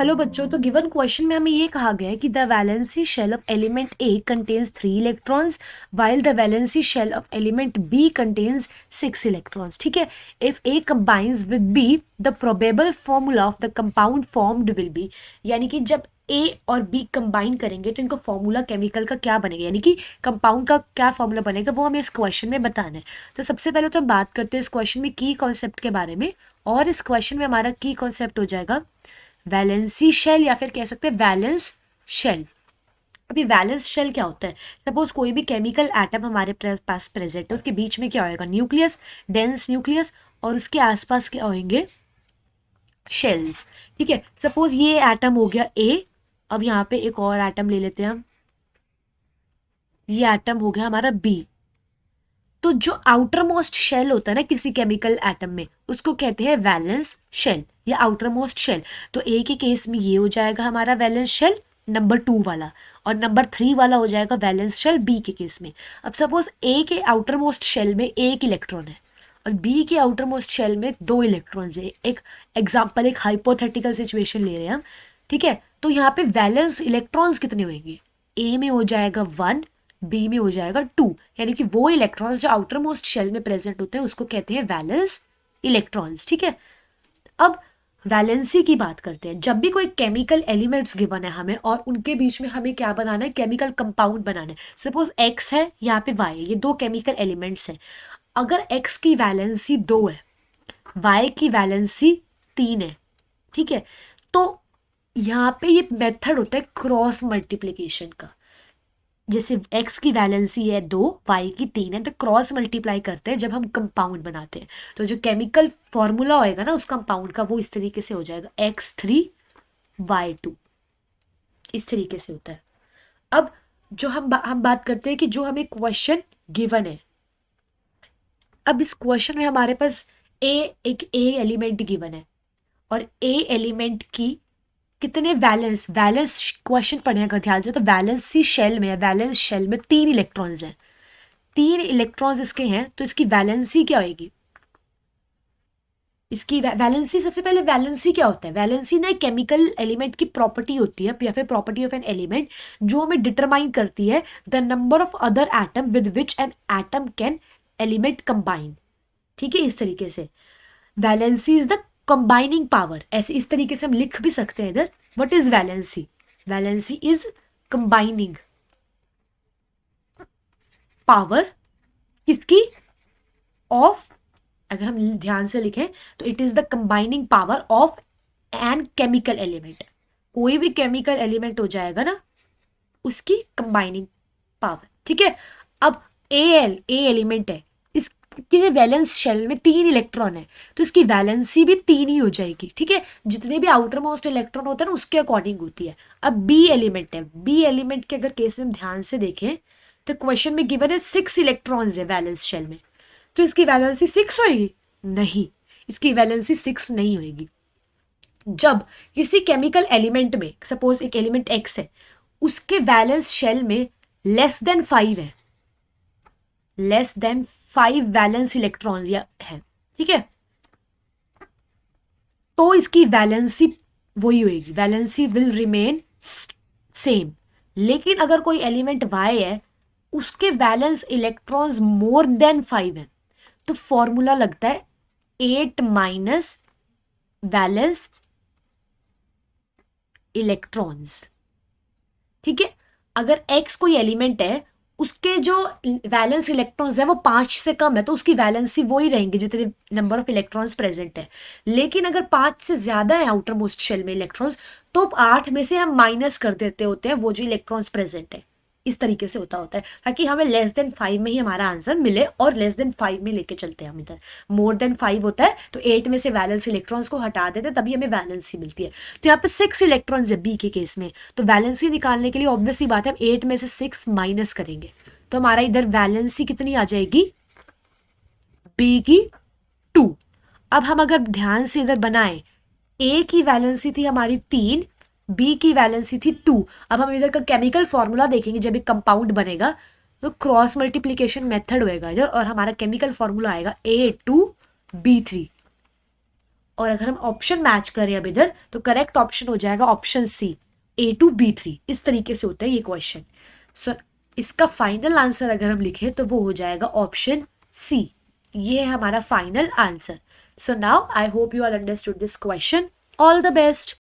Hello बच्चों, तो given question में हमें ये कहा गया है कि the valency shell of element A contains 3 electrons while the valency shell of element B contains 6 electrons. ठीक है, if A combines with B the probable formula of the compound formed will be, यानी कि जब ए और B combine करेंगे तो इनका formula chemical का क्या बनेगा, यानी कि कंपाउंड का क्या फॉर्मूला बनेगा वो हमें इस क्वेश्चन में बताना है। तो सबसे पहले तो हम बात करते हैं इस क्वेश्चन में की कॉन्सेप्ट के बारे में, और इस क्वेश्चन में हमारा की कॉन्सेप्ट हो जाएगा वैलेंसी शेल या फिर कह सकते हैं वैलेंस शेल। अभी वैलेंस शेल क्या होता है? सपोज कोई भी केमिकल एटम हमारे पास प्रेजेंट है, उसके बीच में क्या होएगा? न्यूक्लियस, डेंस न्यूक्लियस, और उसके आसपास क्या होंगे? शेल्स। ठीक है, सपोज ये एटम हो गया ए, अब यहाँ पे एक और एटम ले लेते हैं हम, ये एटम हो गया हमारा बी। तो जो आउटर मोस्ट शेल होता है ना किसी केमिकल एटम में, उसको कहते हैं वैलेंस शेल या आउटर मोस्ट शेल। तो ए के केस में ये हो जाएगा हमारा वैलेंस शेल नंबर 2 वाला, और नंबर 3 वाला हो जाएगा वैलेंस शेल बी के केस में। अब सपोज ए के आउटर मोस्ट शेल में 1 इलेक्ट्रॉन है और बी के आउटर मोस्ट शेल में 2 इलेक्ट्रॉन्स है। एक एग्जाम्पल, एक हाइपोथेटिकल सिचुएशन ले रहे हैं हम। ठीक है, तो यहाँ पे वैलेंस इलेक्ट्रॉन्स कितने होंगे? ए में हो जाएगा 1, बी में हो जाएगा 2, यानी कि वो इलेक्ट्रॉन्स जो आउटर मोस्ट शेल में प्रेजेंट होते हैं उसको कहते हैं वैलेंस इलेक्ट्रॉन्स। ठीक है, अब वैलेंसी की बात करते हैं। जब भी कोई केमिकल एलिमेंट्स गिवन है हमें और उनके बीच में हमें क्या बनाना है? केमिकल कंपाउंड बनाना है। सपोज एक्स है, यहाँ पे वाई है, ये 2 केमिकल एलिमेंट्स हैं। अगर एक्स की वैलेंसी 2 है, वाई की वैलेंसी 3 है, ठीक है, तो यहाँ पे ये मेथड होता है क्रॉस मल्टीप्लिकेशन का। जैसे x की वैलेंसी है 2, y की 3 है, तो क्रॉस मल्टीप्लाई करते हैं जब हम कंपाउंड बनाते हैं। तो जो केमिकल फॉर्मूला होएगा ना उस कंपाउंड का, वो इस तरीके से हो जाएगा x3y2, इस तरीके से होता है। अब जो हम बात करते हैं कि जो हमें क्वेश्चन गिवन है, अब इस क्वेश्चन में हमारे पास एक ए एलिमेंट गिवन है और ए एलिमेंट की कितने वैलेंस क्वेश्चन पढ़े अगर ध्यान से, तो वैलेंसी शेल में है, वैलेंस शेल में 3 इलेक्ट्रॉन्स हैं, 3 इलेक्ट्रॉन्स इसके हैं, तो इसकी वैलेंसी क्या होगी? इसकी वैलेंसी, सबसे पहले वैलेंसी क्या होता है? वैलेंसी ना एक केमिकल एलिमेंट की प्रॉपर्टी होती है या फिर प्रॉपर्टी ऑफ एन एलिमेंट जो हमें डिटरमाइन करती है the number of other atom with which an atom can element combine. ठीक है, इस तरीके से valency is the combining power. ऐसे इस तरीके से हम लिख भी सकते हैं इधर, what is valency? Valency is combining power किसकी? ऑफ, अगर हम ध्यान से लिखें तो it is the combining power of an chemical element. कोई भी केमिकल एलिमेंट हो जाएगा ना, उसकी कंबाइनिंग पावर। ठीक है, अब ए एलिमेंट है, इसके वैलेंस शेल में 3 इलेक्ट्रॉन है, तो इसकी वैलेंसी भी 3 ही हो जाएगी। ठीक है, जितने भी आउटर मोस्ट इलेक्ट्रॉन होते हैं ना उसके अकॉर्डिंग होती है। अब बी एलिमेंट है, बी एलिमेंट के अगर केस में ध्यान से देखें तो क्वेश्चन में गिवन है 6 इलेक्ट्रॉन्स है वैलेंस शेल में, तो इसकी वैलेंसी 6 होगी? नहीं, इसकी वैलेंसी 6 नहीं होगी। जब किसी केमिकल एलिमेंट में, सपोज एक एलिमेंट एक्स है, उसके वैलेंस शेल में लेस देन 5 है, लेस देन 5 वैलेंस इलेक्ट्रॉन्स या है, ठीक है, तो इसकी वैलेंसी वही होगी, वैलेंसी विल रिमेन सेम। लेकिन अगर कोई एलिमेंट वाई है, उसके वैलेंस इलेक्ट्रॉन्स मोर देन 5 है, तो फॉर्मूला लगता है 8 माइनस वैलेंस इलेक्ट्रॉन्स। ठीक है, अगर x कोई एलिमेंट है, उसके जो वैलेंस इलेक्ट्रॉन्स है वो 5 से कम है, तो उसकी वैलेंसी वही रहेंगे जितने नंबर ऑफ इलेक्ट्रॉन्स प्रेजेंट है। लेकिन अगर 5 से ज्यादा है आउटर मोस्ट शेल में इलेक्ट्रॉन्स, तो 8 में से हम माइनस कर देते होते हैं वो जो इलेक्ट्रॉन्स प्रेजेंट है। इस तरीके से होता है ताकि हमें लेस देन 5 में ही हमारा आंसर मिले, और लेस देन 5 में लेके चलते हैं हम इधर। मोर देन 5 होता है तो 8 में से वैलेंस इलेक्ट्रॉन्स को हटा देते हैं, तभी हमें वैलेंसी मिलती है। तो यहाँ पे 6 इलेक्ट्रॉन्स है बी के केस में, तो वैलेंसी निकालने के लिए ऑब्वियस सी बात है हम 8 में से 6 माइनस करेंगे, तो हमारा इधर वैलेंसी कितनी आ जाएगी? बी की 2। अब हम अगर ध्यान से इधर बनाएं, ए की वैलेंसी थी हमारी 3, बी की वैलेंसी थी 2। अब हम इधर का केमिकल फॉर्मूला देखेंगे, जब एक कंपाउंड बनेगा तो क्रॉस मल्टीप्लिकेशन मेथड होएगा इधर, और हमारा केमिकल फॉर्मूला आएगा A2B3। और अगर हम ऑप्शन मैच करें अब इधर तो करेक्ट ऑप्शन हो जाएगा ऑप्शन सी, A2 B3। इस तरीके से होता है ये क्वेश्चन। सो इसका फाइनल आंसर अगर हम लिखें तो वो हो जाएगा ऑप्शन सी। ये है हमारा final answer. So now I hope you all understood this question. All the best.